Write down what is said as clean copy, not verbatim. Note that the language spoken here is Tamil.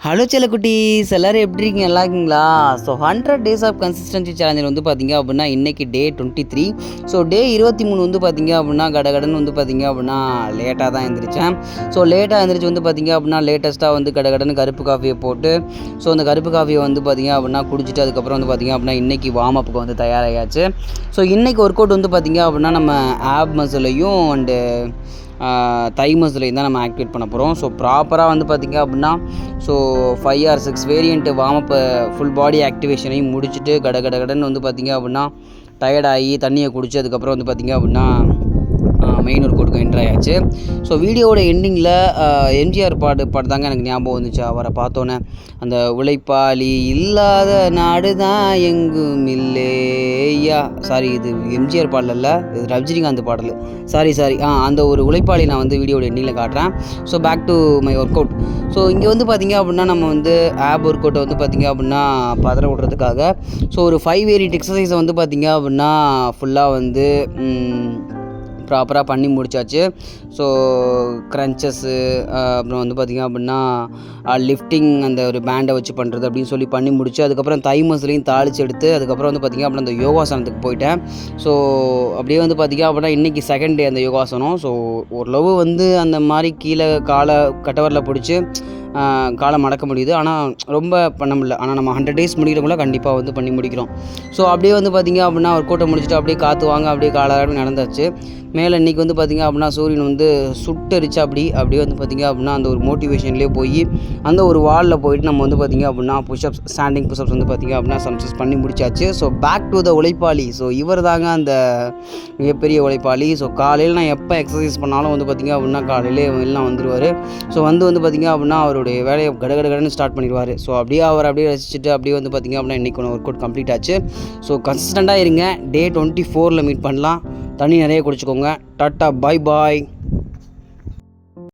ஹலோ செல்லக்குட்டீஸ், எல்லோரும் எப்படி இருக்கீங்க? நல்லா இருக்கீங்களா? ஸோ 100 டேஸ் ஆஃப் கன்சிஸ்டன்சி சேலஞ்சில் வந்து பார்த்தீங்க அப்படின்னா இன்றைக்கி டே 23. ஸோ டே 23 வந்து பார்த்தீங்க அப்படின்னா கடகடன்னு வந்து பார்த்தீங்க அப்படின்னா லேட்டாக தான் எழுந்திரிச்சேன். ஸோ லேட்டாக எழுந்திரிச்சு வந்து பார்த்தீங்க அப்படின்னா லேட்டஸ்ட்டாக வந்து கடகடன்னு கருப்பு காஃபியை போட்டு ஸோ அந்த கருப்பு காஃபியை வந்து பார்த்தீங்க அப்படின்னா குடிச்சிட்டு அதுக்கப்புறம் வந்து பார்த்தீங்க அப்படின்னா இன்றைக்கி வார்ம் அப்புக்கு வந்து தயாராகியாச்சு. ஸோ இன்றைக்கி ஒர்க் அவுட் வந்து பார்த்தீங்க அப்படின்னா நம்ம ஆப் மசிலையும் அண்டு தை மசிலையும் தான் நம்ம ஆக்டிவேட் பண்ண போகிறோம். ஸோ ப்ராப்பராக வந்து பார்த்திங்க அப்படின்னா so 5 or 6 variant warm up full body ஆக்டிவேஷனையும் முடிச்சுட்டு கடகடன்னு வந்து பார்த்திங்க அப்படின்னா டயர்டாகி தண்ணியை குடிச்சு அதுக்கப்புறம் வந்து பார்த்திங்க அப்படின்னா மெயின் ஒர்க் அவுட்டுக்கு என்ட்ரு ஆயாச்சு. ஸோ வீடியோவோட எண்டிங்கில் எம்ஜிஆர் பாட்டு தாங்க எனக்கு ஞாபகம் வந்துச்சு. அவரை பார்த்தோன்னே அந்த உழைப்பாளி இல்லாத நாடு தான் எங்கும் இல்லையா, சாரி இது எம்ஜிஆர் பாடல் இல்லை, இது ரஜினிகாந்த் பாடல், சாரி அந்த ஒரு உழைப்பாளி நான் வந்து வீடியோட எண்டிங்கில் காட்டுறேன். So back to my work out. So இங்கே வந்து பார்த்திங்க அப்படின்னா நம்ம வந்து ஆப் ஒர்க் அவுட்டை வந்து பார்த்திங்க அப்படின்னா பதற விட்றதுக்காக ஸோ ஒரு 5 வேரியண்ட் எக்ஸசைஸை வந்து பார்த்திங்க அப்படின்னா ஃபுல்லாக வந்து ப்ராப்பராக பண்ணி முடிச்சாச்சு. ஸோ க்ரன்ச்சஸ்ஸு அப்புறம் வந்து பார்த்திங்க அப்படின்னா லிஃப்டிங் அந்த ஒரு பேண்டை வச்சு பண்ணுறது அப்படின்னு சொல்லி பண்ணி முடிச்சு அதுக்கப்புறம் தை மசிலையும் தாளித்து எடுத்து அதுக்கப்புறம் வந்து பார்த்திங்க அப்படின்னா அந்த யோகாசனத்துக்கு போயிட்டேன். ஸோ அப்படியே வந்து பார்த்திங்க அப்படின்னா இன்றைக்கி செகண்ட் டே அந்த யோகாசனம். ஸோ ஓரளவு வந்து அந்த மாதிரி கீழே காலை கட்டவரில் பிடிச்சி காலை மடக்க முடியுது, ஆனால் ரொம்ப பண்ண முடியல. ஆனால் நம்ம 100 டேஸ் முடிக்கிறவங்கள கண்டிப்பாக வந்து பண்ணி முடிக்கிறோம். ஸோ அப்படியே வந்து பார்த்திங்க அப்படின்னா ஒரு கூட்டம் முடிச்சுட்டு அப்படியே காற்று வாங்க அப்படியே காலாடி நடந்தாச்சு. மேலே இன்றைக்கி வந்து பார்த்திங்க அப்படின்னா சூரியன் வந்து சுட்டரிச்சு அப்படியே வந்து பார்த்திங்க அப்படின்னா அந்த ஒரு மோட்டிவேஷன்லேயே போய் அந்த ஒரு வாலில் போயிட்டு நம்ம வந்து பார்த்திங்க அப்படின்னா புஷ்அப்ஸ் ஸ்டாண்டிங் புஷ்அப்ஸ் வந்து பார்த்திங்க அப்படின்னா சம்சஸ் பண்ணி முடிச்சாச்சு. ஸோ பேக் டு த உழைப்பாளி. ஸோ இவர் தாங்க அந்த மிகப்பெரிய உழைப்பாளி. ஸோ காலையில் நான் எப்போ எக்ஸசைஸ் பண்ணாலும் வந்து பார்த்திங்க அப்படின்னா காலையிலே எல்லாம் வந்துடுவார். ஸோ வந்து பார்த்திங்க அப்படின்னா அவருடைய வேலையை கடகடன்னு ஸ்டார்ட் பண்ணிடுவார். ஸோ அப்படியே ரசிச்சுட்டு அப்படியே வந்து பார்த்திங்க அப்படின்னா இன்றைக்கி ஒன்று ஒர்க் அவுட் கம்ப்ளீட் ஆச்சு. ஸோ கன்சிஸ்டண்ட்டாக இருங்க. டே 24ல் மீட் பண்ணலாம். தண்ணி நிறைய குடிச்சுக்கோங்க. டாட்டா, பாய்.